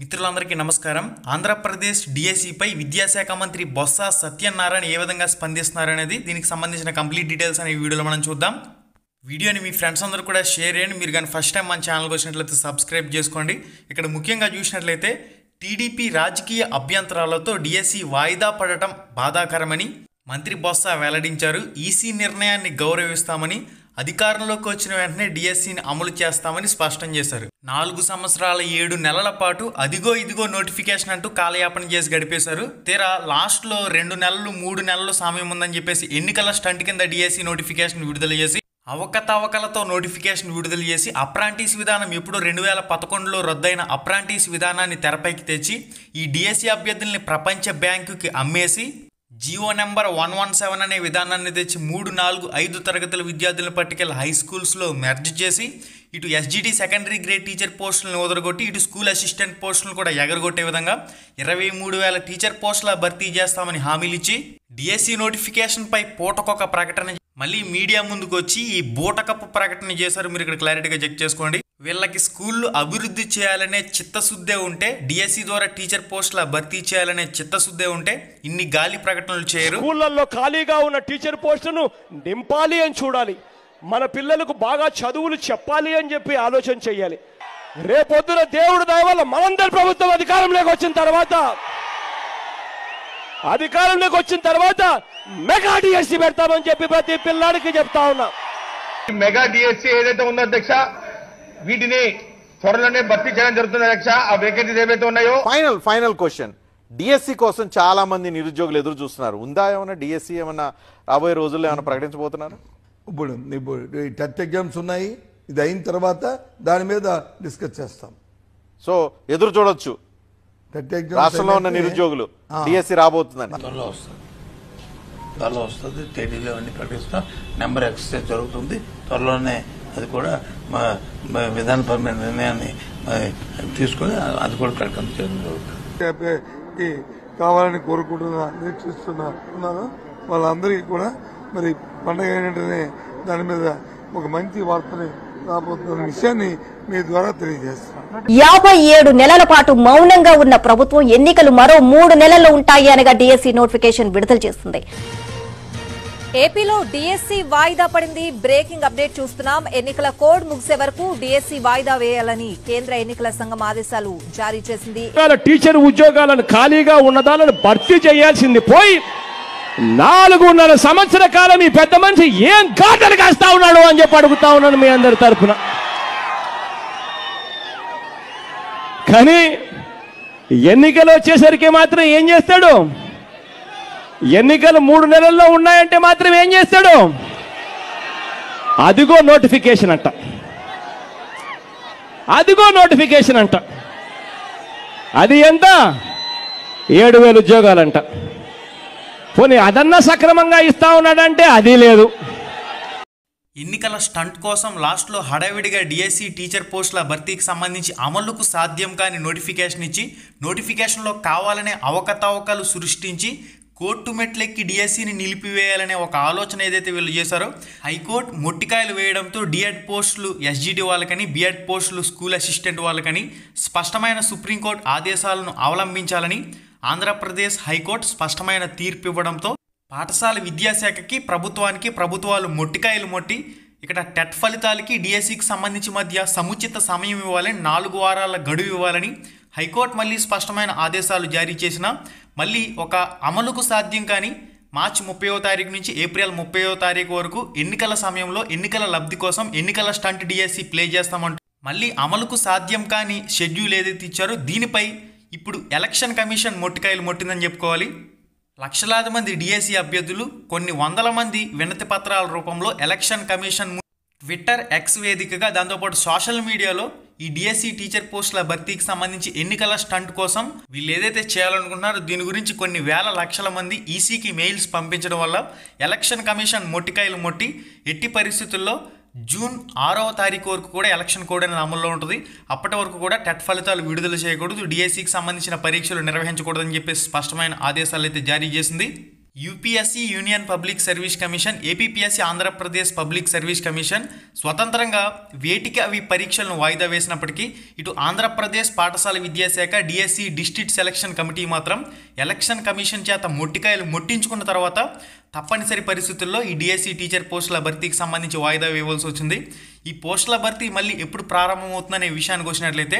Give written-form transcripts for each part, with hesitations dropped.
మిత్రులందరికీ నమస్కారం. ఆంధ్రప్రదేశ్ డిఎస్సిపై విద్యాశాఖ మంత్రి బొత్స సత్యనారాయణ ఏ విధంగా స్పందిస్తున్నారనేది దీనికి సంబంధించిన కంప్లీట్ డీటెయిల్స్ అనే వీడియోలో మనం చూద్దాం. వీడియోని మీ ఫ్రెండ్స్ అందరూ కూడా షేర్ చేయండి. మీరు కానీ ఫస్ట్ టైం మన ఛానల్కి వచ్చినట్లయితే సబ్స్క్రైబ్ చేసుకోండి. ఇక్కడ ముఖ్యంగా చూసినట్లయితే టీడీపీ రాజకీయ అభ్యంతరాలతో డిఎస్సి వాయిదా పడటం బాధాకరమని మంత్రి బొత్స వెల్లడించారు. ఈసీ నిర్ణయాన్ని గౌరవిస్తామని, అధికారంలోకి వచ్చిన వెంటనే డిఎస్సిని అమలు చేస్తామని స్పష్టం చేశారు. 4 సంవత్సరాల 7 నెలల పాటు అదిగో ఇదిగో నోటిఫికేషన్ అంటూ కాలయాపన చేసి గడిపేశారు. తీరా లాస్ట్లో 2 నెలలు 3 నెలలు సమయం ఉందని చెప్పేసి ఎన్నికల స్టంట్ కింద డిఎస్సి నోటిఫికేషన్ విడుదల చేసి అవకతవకలతో నోటిఫికేషన్ విడుదల చేసి అప్రాంటీస్ విధానం ఎప్పుడో 2011లో రద్దయిన అప్రాంటీస్ విధానాన్ని తెరపైకి తెచ్చి ఈ డిఎస్సి అభ్యర్థుల్ని ప్రపంచ బ్యాంకుకి అమ్మేసి జియో నెంబర్ 117 అనే విధానాన్ని తెచ్చి 3, 4, 5 తరగతుల విద్యార్థుల పట్టుకెళ్ళి హై స్కూల్స్లో మెర్జ్ చేసి ఇటు ఎస్జిటి సెకండరీ గ్రేడ్ టీచర్ పోస్టులను వదలగొట్టి ఇటు స్కూల్ అసిస్టెంట్ పోస్టులను కూడా ఎగరగొట్టే విధంగా 23,000 టీచర్ పోస్టుల భర్తీ చేస్తామని హామీలు ఇచ్చి డిఎస్సి నోటిఫికేషన్పై పూటకొక ప్రకటన మళ్ళీ మీడియా ముందుకు వచ్చి ఈ బూటకప్పు ప్రకటన చేశారు. మీరు ఇక్కడ క్లారిటీగా చెక్ చేసుకోండి. వీళ్ళకి స్కూళ్ళు అభివృద్ధి చేయాలనే చిత్తశుద్ధే ఉంటే, డిఎస్సి ద్వారా టీచర్ పోస్టుల భర్తీ చేయాలనే చిత్తశుద్ధే ఉంటే ఇన్ని గాలి ప్రకటనలు చేయరు. స్కూళ్ళల్లో ఖాళీగా ఉన్న టీచర్ పోస్టును నింపాలి అని చూడాలి. మన పిల్లలకు బాగా చదువులు చెప్పాలి అని చెప్పి ఆలోచన చేయాలి. రేపొద్దున దేవుడు దయ వల్ల మనందరి ప్రభుత్వం అధికారంలోకి వచ్చిన తర్వాత మెగా డిఎస్సి పెడతామని చెప్పి ప్రతి పిల్లాడికి చెప్తా ఉన్నా. మెగా డిఎస్సి ఏదైతే ఉందో అధ్యక్ష, వీటిని త్వరలోనే భర్తీ చేయడం జరుగుతుంది అధ్యక్ష. ఆ వేకెన్సీస్ ఏవైతే ఉన్నాయో ఫైనల్ క్వశ్చన్, డిఎస్సి కోసం చాలా మంది నిరుద్యోగులు ఎదురు చూస్తున్నారు. ఉందా ఏమన్నా డిఎస్సి ఏమన్నా రాబోయే రోజుల్లో ఏమైనా ప్రకటించబోతున్నారు? ఇప్పుడు టెట్ ఎగ్జామ్స్ ఉన్నాయి, ఇది అయిన తర్వాత దాని మీద డిస్కస్ చేస్తాం. సో ఎదురు చూడొచ్చు రాష్ట్రంలో ఉన్న నిరుద్యోగులు డిఎస్సి రాబోతుందని. త్వరలో వస్తుంది, తేదీలో అన్ని ప్రకటిస్తాం. నెంబర్ ఎక్సర్సైజ్ జరుగుతుంది త్వరలోనే. అది కూడా విధానపరమైన నిర్ణయాన్ని తీసుకుని అది కూడా ప్రకటన చేయడం జరుగుతుంది. కావాలని కోరుకుంటున్నా, నిరీక్షిస్తున్నాను. వాళ్ళందరికీ కూడా మరి పండుగ ఏంటంటే దాని మీద ఒక మంచి వార్తని రాబోతున్న విషయాన్ని మీ ద్వారా తెలియజేస్తున్నాను. 57 నెలల పాటు మౌనంగా ఉన్న ప్రభుత్వం ఎన్నికలు మరో 3 నెలల్లో ఉంటాయి అనగా డిఎస్సి నోటిఫికేషన్ విడుదల చేస్తుంది. ఏపీలో డిఎస్సి వాయిదా పడింది. బ్రేకింగ్ అప్డేట్ చూస్తున్నాం. ఎన్నికల కోడ్ ముగిసే వరకు డిఎస్సి వాయిదా వేయాలని కేంద్ర ఎన్నికల సంఘం ఆదేశాలు జారీ చేసింది. టీచర్ ఉద్యోగాలను ఖాళీగా ఉన్నదాలను భర్తీ చేయాల్సింది పోయి 4.5 సంవత్సర కాలం ఈ పెద్ద మనిషి ఏం గాటలు కాస్తా ఉన్నాడు అని చెప్పి అడుగుతా ఉన్నాను మీ అందరి తరఫున. కానీ ఎన్నికలు వచ్చేసరికి మాత్రం ఏం చేస్తాడు? ఎన్నికలు 3 నెలల్లో ఉన్నాయంటే మాత్రం ఏం చేస్తాడు? అదిగో నోటిఫికేషన్ అంట, అదిగో నోటిఫికేషన్ అంట. అది ఎంత? 7,000 ఉద్యోగాలంట. పోనీ అదన్నా సక్రమంగా ఇస్తా ఉన్నాడంటే అది లేదు. ఎన్నికల స్టంట్ కోసం లాస్ట్లో హడావిడిగా డిఎస్సి టీచర్ పోస్టుల భర్తీకి సంబంధించి అమలుకు సాధ్యం కాని నోటిఫికేషన్ ఇచ్చి నోటిఫికేషన్లో కావాలనే అవకతవకలు సృష్టించి కోర్టు మెట్లెక్కి డిఎస్సిని నిలిపివేయాలనే ఒక ఆలోచన ఏదైతే వీళ్ళు చేశారో హైకోర్టు మొట్టికాయలు వేయడంతో డిఎడ్ పోస్టులు ఎస్జిటి వాళ్ళకని, బిఎడ్ పోస్టులు స్కూల్ అసిస్టెంట్ వాళ్ళకని స్పష్టమైన సుప్రీంకోర్టు ఆదేశాలను అవలంబించాలని ఆంధ్రప్రదేశ్ హైకోర్టు స్పష్టమైన తీర్పు ఇవ్వడంతో పాఠశాల విద్యాశాఖకి ప్రభుత్వాలు మొట్టికాయలు మొట్టి ఇక్కడ టెట్ ఫలితాలకి డిఎస్సికి సంబంధించి మధ్య సముచిత సమయం ఇవ్వాలని, 4 వారాల గడువు ఇవ్వాలని హైకోర్టు మళ్ళీ స్పష్టమైన ఆదేశాలు జారీ చేసిన మళ్ళీ ఒక అమలుకు సాధ్యం కానీ మార్చి 30వ తారీఖు నుంచి ఏప్రిల్ 30వ తారీఖు వరకు ఎన్నికల సమయంలో ఎన్నికల లబ్ధి కోసం ఎన్నికల స్టంట్ డిఎస్సి ప్లే చేస్తామంటూ మళ్ళీ అమలుకు సాధ్యం కానీ షెడ్యూల్ ఏదైతే ఇచ్చారో దీనిపై ఇప్పుడు ఎలక్షన్ కమిషన్ మొట్టికాయలు మొట్టిందని చెప్పుకోవాలి. లక్షలాది మంది డిఎస్సి అభ్యర్థులు కొన్ని వందల మంది వినతి పత్రాల రూపంలో ఎలక్షన్ కమిషన్ ట్విట్టర్, ఎక్స్ వేదికగా దాంతోపాటు సోషల్ మీడియాలో ఈ డిఎస్సి టీచర్ పోస్టుల భర్తీకి సంబంధించి ఎన్నికల స్టంట్ కోసం వీళ్ళు ఏదైతే చేయాలనుకుంటున్నారో దీని గురించి కొన్ని వేల లక్షల మంది ఈసీకి మెయిల్స్ పంపించడం వల్ల ఎలక్షన్ కమిషన్ మొట్టికాయలు మొట్టి ఎట్టి పరిస్థితుల్లో జూన్ 6వ తారీఖు వరకు కూడా ఎలక్షన్ కోడ్ అనేది అమల్లో ఉంటుంది. అప్పటి వరకు కూడా టెట్ ఫలితాలు విడుదల చేయకూడదు, డిఎస్సికి సంబంధించిన పరీక్షలు నిర్వహించకూడదని చెప్పేసి స్పష్టమైన ఆదేశాలు అయితే జారీ చేసింది. UPSC union public service commission, APPSC Andhra Pradesh public service commission స్వతంత్రంగా వేటికి అవి పరీక్షలను వాయిదా వేసినప్పటికీ ఇటు ఆంధ్రప్రదేశ్ పాఠశాల విద్యాశాఖ డిఎస్సి డిస్ట్రిక్ట్ సెలక్షన్ కమిటీ మాత్రం ఎలక్షన్ కమిషన్ చేత మొట్టికాయలు మొట్టించుకున్న తర్వాత తప్పనిసరి పరిస్థితుల్లో ఈ డిఎస్సి టీచర్ పోస్టుల భర్తీకి సంబంధించి వాయిదా వేయవలసి వచ్చింది. ఈ పోస్టుల భర్తీ మళ్ళీ ఎప్పుడు ప్రారంభమవుతుందనే విషయానికి వచ్చినట్లయితే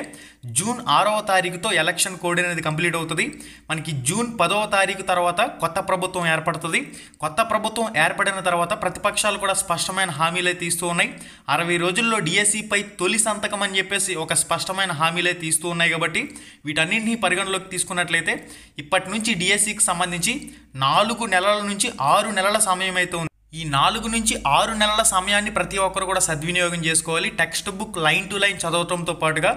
జూన్ 6వ తారీఖుతో ఎలక్షన్ కోడ్ అనేది కంప్లీట్ అవుతుంది. మనకి జూన్ 10వ తారీఖు తర్వాత కొత్త ప్రభుత్వం ఏర్పడుతుంది. కొత్త ప్రభుత్వం ఏర్పడిన తర్వాత ప్రతిపక్షాలు కూడా స్పష్టమైన హామీలే తీస్తూ ఉన్నాయి. 60 రోజుల్లో డిఎస్సిపై తొలి సంతకం అని చెప్పేసి ఒక స్పష్టమైన హామీలే తీస్తూ ఉన్నాయి. కాబట్టి వీటన్నింటినీ పరిగణలోకి తీసుకున్నట్లయితే ఇప్పటి నుంచి డిఎస్సికి సంబంధించి 4 నెలల నుంచి 6 నెలల సమయం అయితే ఉంది. ఈ 4 నుంచి 6 నెలల సమయాన్ని ప్రతి ఒక్కరు కూడా సద్వినియోగం చేసుకోవాలి. Text book line to line చదవటంతో పాటుగా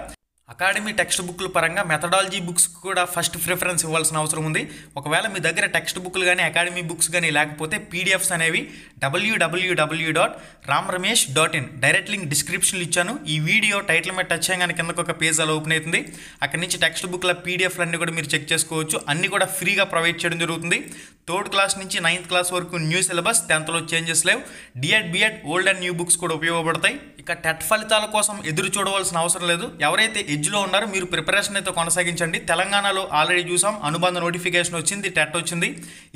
అకాడమీ టెక్స్ట్ బుక్ల పరంగా మెథడాలజీ బుక్స్ కూడా ఫస్ట్ ప్రిఫరెన్స్ ఇవ్వాల్సిన అవసరం ఉంది. ఒకవేళ మీ దగ్గర టెక్స్ట్ బుక్లు కానీ అకాడమీ బుక్స్ కానీ లేకపోతే పీడిఎఫ్స్ అనేవి www.ramramesh.in డైరెక్ట్ లింక్ డిస్క్రిప్షన్లో ఇచ్చాను. ఈ వీడియో టైటిల్ మీద టచ్ చేయగానే కిందకు ఒక పేజ్ అలా ఓపెన్ అవుతుంది. అక్కడి నుంచి టెక్స్ట్ బుక్ల పీడిఎఫ్లు అన్నీ కూడా మీరు చెక్ చేసుకోవచ్చు. అన్నీ కూడా ఫ్రీగా ప్రొవైడ్ చేయడం జరుగుతుంది. 3rd క్లాస్ నుంచి 9th క్లాస్ వరకు న్యూ సిలబస్, 10thలో చేంజెస్ లేవు. DEd BEd old and new books కూడా ఉపయోగపడతాయి. ఇక టెట్ ఫలితాల కోసం ఎదురు చూడవలసిన అవసరం లేదు. ఎవరైతే ఎడ్జ్లో ఉన్నారో మీరు ప్రిపరేషన్ అయితే కొనసాగించండి. తెలంగాణలో ఆల్రెడీ చూసాం, అనుబంధ నోటిఫికేషన్ వచ్చింది, టెట్ వచ్చింది.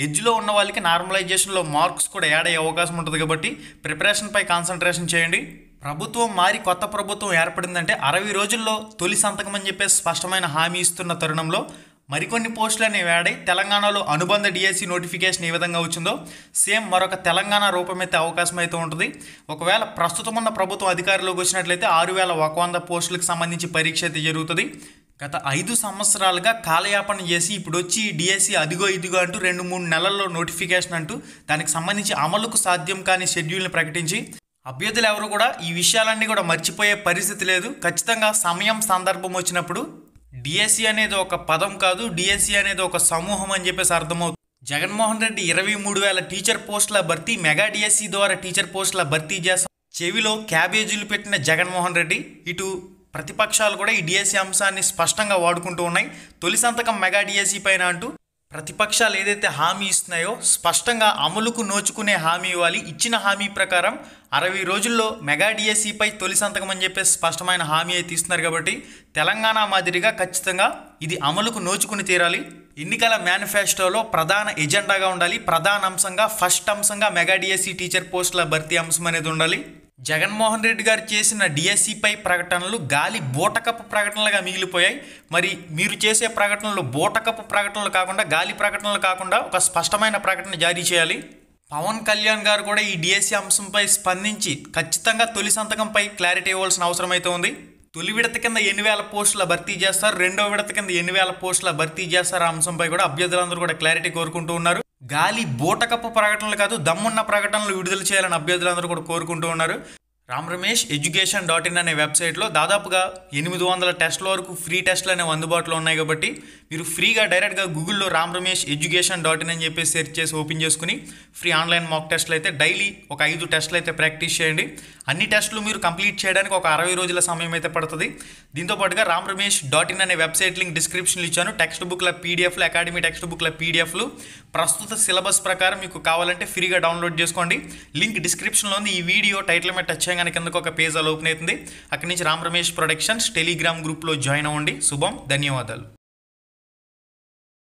ఎడ్జ్లో ఉన్న వాళ్ళకి నార్మలైజేషన్లో మార్క్స్ కూడా యాడ్ అయ్యే అవకాశం ఉంటుంది. కాబట్టి ప్రిపరేషన్పై కాన్సన్ట్రేషన్ చేయండి. ప్రభుత్వం మారి కొత్త ప్రభుత్వం ఏర్పడిందంటే 60 రోజుల్లో తొలి సంతకం అని చెప్పేసి స్పష్టమైన హామీ ఇస్తున్న తరుణంలో మరికొన్ని పోస్టులు అనేవి వాడాయి. తెలంగాణలో అనుబంధ డిఎస్సి నోటిఫికేషన్ ఏ విధంగా వచ్చిందో సేమ్ మరొక తెలంగాణ రూపమైతే అవకాశం అయితే ఉంటుంది. ఒకవేళ ప్రస్తుతం ఉన్న ప్రభుత్వం అధికారంలోకి వచ్చినట్లయితే 6100 పోస్టులకు సంబంధించి పరీక్ష అయితే జరుగుతుంది. గత 5 సంవత్సరాలుగా కాలయాపన చేసి ఇప్పుడు వచ్చి డిఎస్సి అదిగో ఇదిగో అంటూ 2-3 నెలల్లో నోటిఫికేషన్ అంటూ దానికి సంబంధించి అమలుకు సాధ్యం కాని షెడ్యూల్ని ప్రకటించి అభ్యర్థులు ఎవరు కూడా ఈ విషయాలన్నీ కూడా మర్చిపోయే పరిస్థితి లేదు. ఖచ్చితంగా సమయం సందర్భం వచ్చినప్పుడు డిఎస్సి అనేది ఒక పదం కాదు, డిఎస్సి అనేది ఒక సమూహం అని చెప్పేసి అర్థమవుతుంది. జగన్మోహన్ రెడ్డి 23,000 టీచర్ పోస్టుల భర్తీ, మెగా డిఎస్సి ద్వారా టీచర్ పోస్టుల భర్తీ చేస్తాం చెవిలో క్యాబేజీలు పెట్టిన జగన్మోహన్ రెడ్డి ఇటు ప్రతిపక్షాలు కూడా ఈ డిఎస్సి అంశాన్ని స్పష్టంగా వాడుకుంటూ ఉన్నాయి. తొలి సంతకం మెగా డిఎస్సి పైన అంటూ ప్రతిపక్షాలు ఏదైతే హామీ ఇస్తున్నాయో స్పష్టంగా అమలుకు నోచుకునే హామీ ఇవ్వాలి. ఇచ్చిన హామీ ప్రకారం 60 రోజుల్లో మెగా డిఎస్సిపై తొలి సంతకం అని చెప్పేసి స్పష్టమైన హామీ అయితే ఇస్తున్నారు. కాబట్టి తెలంగాణ మాదిరిగా ఖచ్చితంగా ఇది అమలుకు నోచుకుని తీరాలి. ఎన్నికల మేనిఫెస్టోలో ప్రధాన ఎజెండాగా ఉండాలి. ప్రధాన అంశంగా ఫస్ట్ అంశంగా మెగా డిఎస్సి టీచర్ పోస్టుల భర్తీ అంశం అనేది ఉండాలి. జగన్మోహన్ రెడ్డి గారు చేసిన డిఎస్సిపై ప్రకటనలు గాలి బూటకపు ప్రకటనలుగా మిగిలిపోయాయి. మరి మీరు చేసే ప్రకటనలు బూటకపు ప్రకటనలు కాకుండా, గాలి ప్రకటనలు కాకుండా ఒక స్పష్టమైన ప్రకటన జారీ చేయాలి. పవన్ కళ్యాణ్ గారు కూడా ఈ డిఎస్సి అంశంపై స్పందించి ఖచ్చితంగా తొలి సంతకంపై క్లారిటీ ఇవ్వాల్సిన అవసరం అయితే ఉంది. తొలి విడత కింద 8,000 పోస్టుల భర్తీ చేస్తారు, 2వ విడత కింద 8,000 పోస్టుల భర్తీ చేస్తారు. ఆ అంశంపై కూడా అభ్యర్థులందరూ కూడా క్లారిటీ కోరుకుంటూ ఉన్నారు. గాలి బూటకపు ప్రకటనలు కాదు, దమ్మున్న ప్రకటనలు విడుదల చేయాలని అభ్యర్థులందరూ కూడా కోరుకుంటూ ఉన్నారు. ramramesh.education.in అనే వెబ్సైట్లో దాదాపుగా 800 టెస్ట్ల వరకు ఫ్రీ టెస్ట్లు అనేవి అందుబాటులో ఉన్నాయి. కాబట్టి మీరు ఫ్రీగా డైరెక్ట్గా గూగుల్లో ramramesh.education.in అని చెప్పి సెర్చ్ చేసి ఓపెన్ చేసుకుని ఫ్రీ ఆన్లైన్ మాక్ టెస్ట్లు అయితే డైలీ ఒక 5 టెస్టులు అయితే ప్రాక్టీస్ చేయండి. అన్ని టెస్టులు మీరు కంప్లీట్ చేయడానికి ఒక 60 రోజుల సమయం అయితే పడుతుంది. దీంతోపాటుగా ramramesh.in అనే వెబ్సైట్ లింక్ డిస్క్రిప్షన్లో ఇచ్చాను. టెక్స్ట్ బుక్ల పీడిఎఫ్లు, అకాడమీ టెక్స్ట్ బుక్ల పీడిఎఫ్లు ప్రస్తుత సిలబస్ ప్రకారం మీకు కావాలంటే ఫ్రీగా డౌన్లోడ్ చేసుకోండి. లింక్ డిస్క్రిప్షన్లో ఉంది. ఈ వీడియో టైటిల్ మీద టచ్ చేయగానే కిందకు ఒక పేజ్ అలా ఓపెన్ అవుతుంది. అక్కడి నుంచి రామ్ రమేష్ ప్రొడక్షన్స్ టెలిగ్రామ్ గ్రూప్లో జాయిన్ అవ్వండి. శుభం, ధన్యవాదాలు.